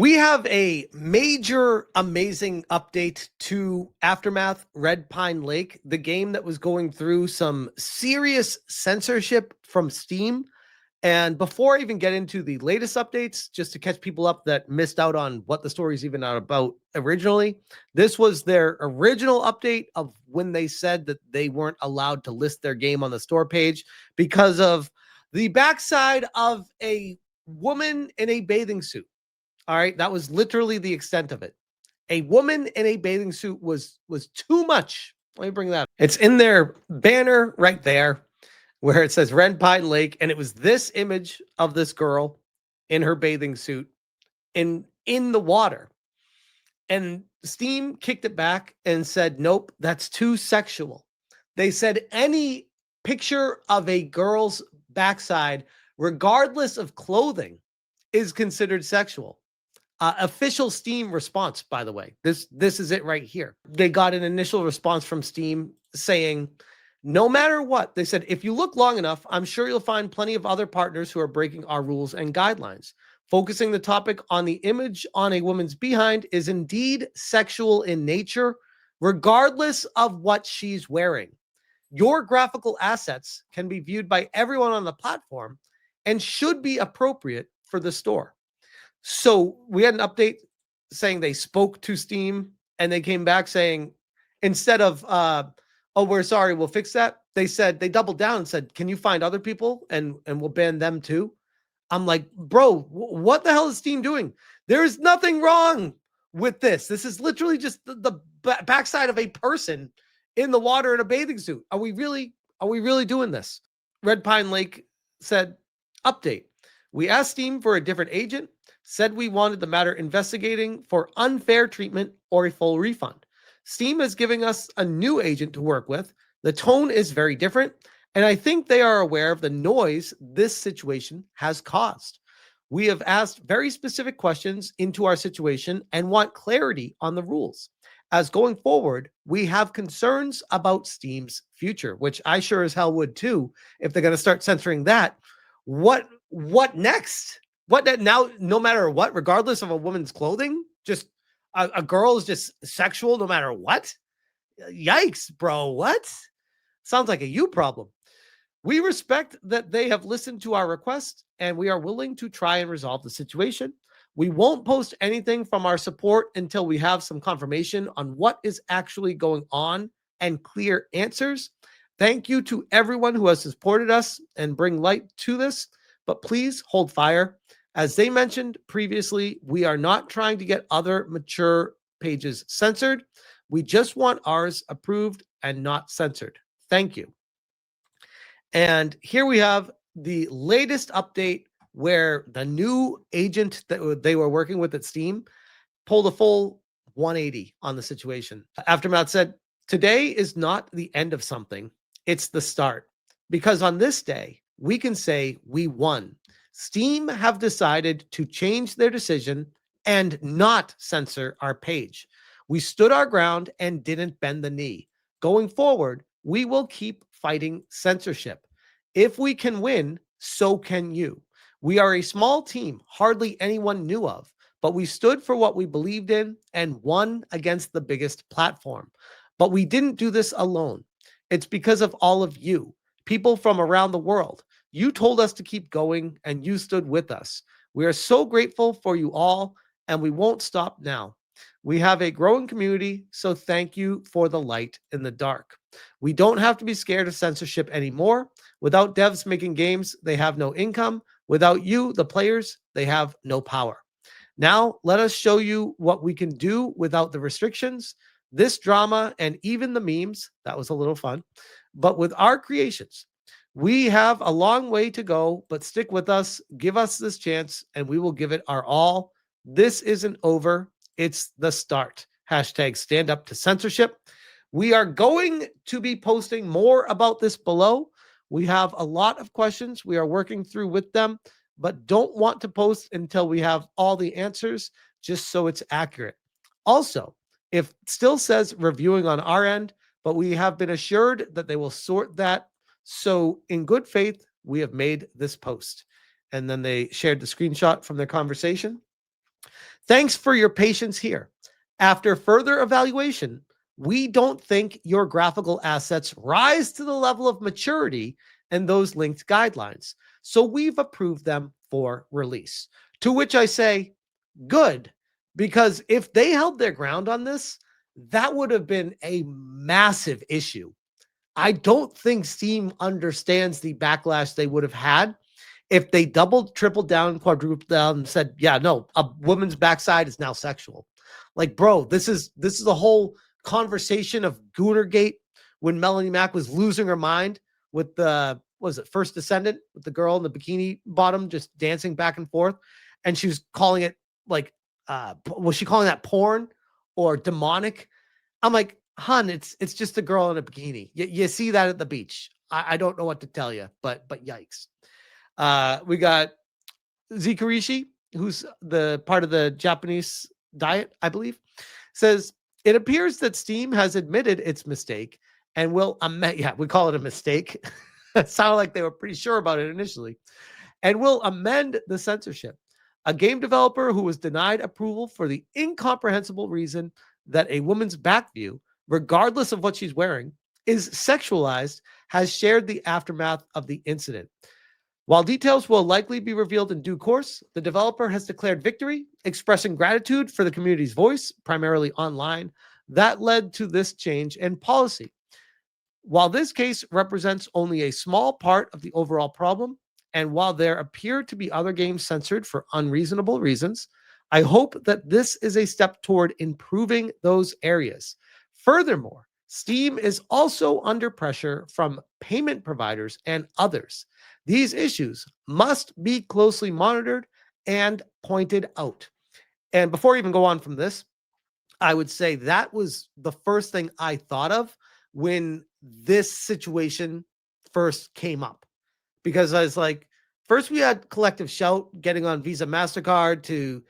We have a major, amazing update to Aftermath Red Pine Lake, the game that was going through some serious censorship from Steam. And before I even get into the latest updates, just to catch people up that missed out on what the story is even out about originally, this was their original update of when they said that they weren't allowed to list their game on the store page because of the backside of a woman in a bathing suit. All right, that was literally the extent of it. A woman in a bathing suit was too much. Let me bring that up. It's in their banner right there where it says Red Pine Lake, and it was this image of this girl in her bathing suit in the water. And Steam kicked it back and said, nope, that's too sexual. They said any picture of a girl's backside, regardless of clothing, is considered sexual. Official Steam response, by the way. This is it right here. They got an initial response from Steam saying, no matter what, they said, if you look long enough, I'm sure you'll find plenty of other partners who are breaking our rules and guidelines. Focusing the topic on the image on a woman's behind is indeed sexual in nature, regardless of what she's wearing. Your graphical assets can be viewed by everyone on the platform and should be appropriate for the store. So we had an update saying they spoke to Steam and they came back saying, instead of, oh, we're sorry, we'll fix that. They said, they doubled down and said, can you find other people and we'll ban them too? I'm like, bro, what the hell is Steam doing? There's nothing wrong with this. This is literally just the backside of a person in the water in a bathing suit. Are we really doing this? Red Pine Lake said, update. We asked Steam for a different agent, said we wanted the matter investigating for unfair treatment or a full refund. Steam is giving us a new agent to work with. The tone is very different, and I think they are aware of the noise this situation has caused. We have asked very specific questions into our situation and want clarity on the rules. As going forward, we have concerns about Steam's future, which I sure as hell would too if they're going to start censoring that. What next? What now? No matter what, regardless of a woman's clothing, just a girl is just sexual no matter what. Yikes, bro! What? Sounds like a you problem. We respect that they have listened to our request, and we are willing to try and resolve the situation. We won't post anything from our support until we have some confirmation on what is actually going on and clear answers. Thank you to everyone who has supported us and bring light to this, but please hold fire. As they mentioned previously, we are not trying to get other mature pages censored. We just want ours approved and not censored. Thank you. And here we have the latest update where the new agent that they were working with at Steam pulled a full 180 on the situation. Aftermath said, today is not the end of something. It's the start. Because on this day, we can say we won. Steam have decided to change their decision and not censor our page. We stood our ground and didn't bend the knee. Going forward, we will keep fighting censorship. If we can win, so can you. We are a small team hardly anyone knew of, but we stood for what we believed in and won against the biggest platform. But we didn't do this alone. It's because of all of you, people from around the world. You told us to keep going, and you stood with us. We are so grateful for you all, and we won't stop now. We have a growing community, so thank you for the light in the dark. We don't have to be scared of censorship anymore. Without devs making games, they have no income. Without you, the players, they have no power. Now, let us show you what we can do without the restrictions, this drama, and even the memes. That was a little fun. But with our creations, we have a long way to go, but stick with us. Give us this chance, and we will give it our all. This isn't over. It's the start. Hashtag stand up to censorship. We are going to be posting more about this below. We have a lot of questions we are working through with them, but don't want to post until we have all the answers, just so it's accurate. Also, if it still says reviewing on our end, but we have been assured that they will sort that. So in good faith, we have made this post. And then they shared the screenshot from their conversation. Thanks for your patience here. After further evaluation, we don't think your graphical assets rise to the level of maturity in those linked guidelines. So we've approved them for release. To which I say, good, because if they held their ground on this, that would have been a massive issue. I don't think Steam understands the backlash they would have had if they doubled, tripled down, quadrupled down, and said, "Yeah, no, a woman's backside is now sexual." Like, bro, this is a whole conversation of Goonergate when Melanie Mack was losing her mind with the what was it First Descendant with the girl in the bikini bottom just dancing back and forth, and she was calling it like, was she calling that porn or demonic? I'm like, hun, it's just a girl in a bikini. You see that at the beach. I don't know what to tell you, but yikes. We got Zikarishi, who's the part of the Japanese diet, I believe, says it appears that Steam has admitted its mistake and will amend. Yeah, we call it a mistake. It sounded like they were pretty sure about it initially, and will amend the censorship. A game developer who was denied approval for the incomprehensible reason that a woman's back view, regardless of what she's wearing, is sexualized, has shared the aftermath of the incident. While details will likely be revealed in due course, the developer has declared victory, expressing gratitude for the community's voice, primarily online, that led to this change in policy. While this case represents only a small part of the overall problem, and while there appear to be other games censored for unreasonable reasons, I hope that this is a step toward improving those areas. Furthermore, Steam is also under pressure from payment providers and others. These issues must be closely monitored and pointed out. And before I even go on from this, I would say that was the first thing I thought of when this situation first came up, because I was like, first we had Collective Shout getting on Visa MasterCard to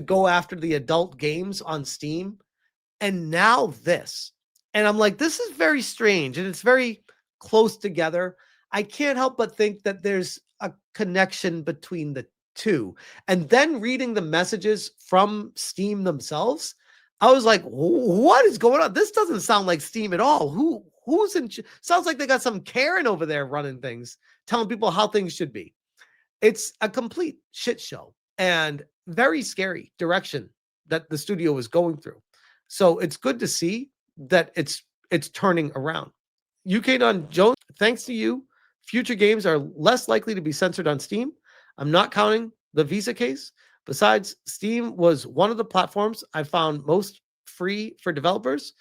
go after the adult games on Steam, and now this. And I'm like, this is very strange and it's very close together. I can't help but think that there's a connection between the two. And then reading the messages from Steam themselves, I was like, what is going on? This doesn't sound like Steam at all. Who's in sounds like they got some Karen over there running things, telling people how things should be. It's a complete shit show and very scary direction that the studio was going through. So it's good to see that it's turning around. UK Don Jones, thanks to you, future games are less likely to be censored on Steam. I'm not counting the Visa case. Besides, Steam was one of the platforms I found most free for developers.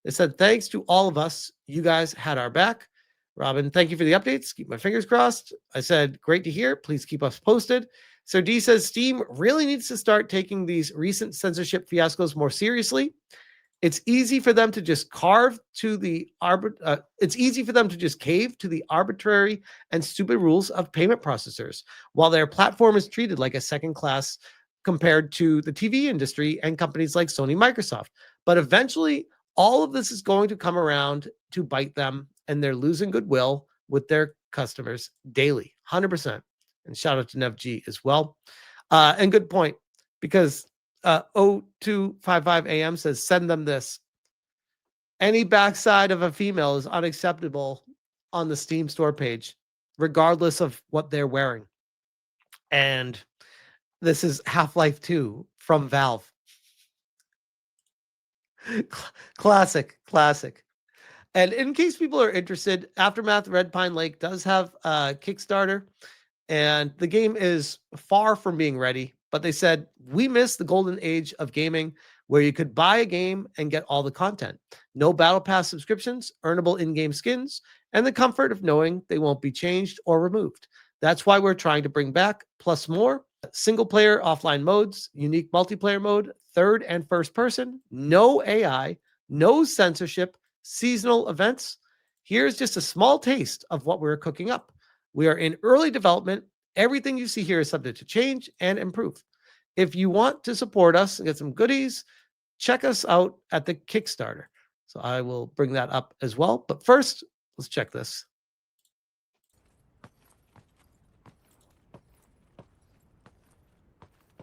They said, thanks to all of us, you guys had our back. Robin, thank you for the updates. Keep my fingers crossed. I said, great to hear. Please keep us posted. So D says Steam really needs to start taking these recent censorship fiascos more seriously. It's easy for them to just it's easy for them to just cave to the arbitrary and stupid rules of payment processors, while their platform is treated like a second class compared to the TV industry and companies like Sony, Microsoft. But eventually, all of this is going to come around to bite them, and they're losing goodwill with their customers daily, 100%. And shout out to NevG as well. And good point, because 0255 AM says, send them this. Any backside of a female is unacceptable on the Steam store page, regardless of what they're wearing. And this is Half-Life 2 from Valve. Classic. And in case people are interested, Aftermath Red Pine Lake does have a Kickstarter, and the game is far from being ready. But they said, we miss the golden age of gaming where you could buy a game and get all the content. No battle pass subscriptions, earnable in-game skins, and the comfort of knowing they won't be changed or removed. That's why we're trying to bring back plus more single-player offline modes, unique multiplayer mode, third and first person, no AI, no censorship, seasonal events. Here's just a small taste of what we're cooking up. We are in early development. Everything you see here is subject to change and improve. If you want to support us and get some goodies, check us out at the Kickstarter. So I will bring that up as well. But first, let's check this.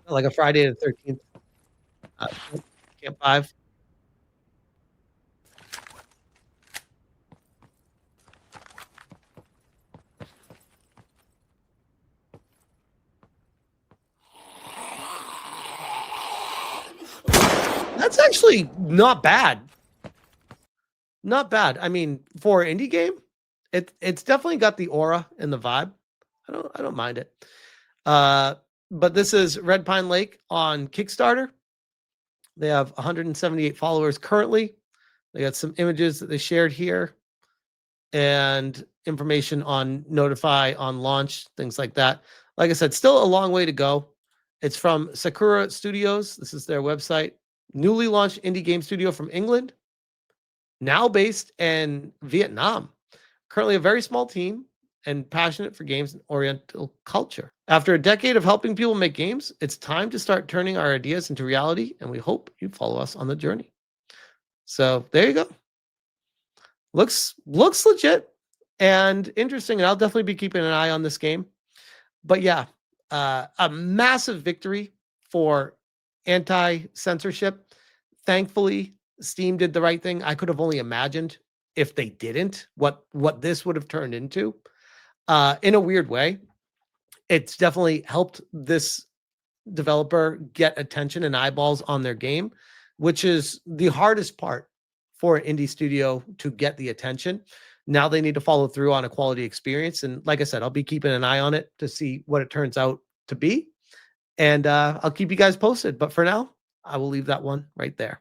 Like a Friday the 13th. Camp 5. That's actually not bad. Not bad. I mean, for an indie game, it's definitely got the aura and the vibe. I don't mind it. Uh, but this is Red Pine Lake on Kickstarter. They have 178 followers currently. They got some images that they shared here and information on notify on launch, things like that. Like I said, still a long way to go. It's from Sakura Studios. This is their website. Newly launched indie game studio from England, now based in Vietnam. Currently a very small team and passionate for games and Oriental culture. After a decade of helping people make games, it's time to start turning our ideas into reality, and we hope you follow us on the journey. So there you go. Looks legit and interesting, and I'll definitely be keeping an eye on this game. But yeah, a massive victory for anti-censorship. Thankfully, Steam did the right thing. I could have only imagined if they didn't what this would have turned into. In a weird way, it's definitely helped this developer get attention and eyeballs on their game, which is the hardest part for an indie studio to get the attention. Now they need to follow through on a quality experience. And like I said, I'll be keeping an eye on it to see what it turns out to be. And I'll keep you guys posted. But for now, I will leave that one right there.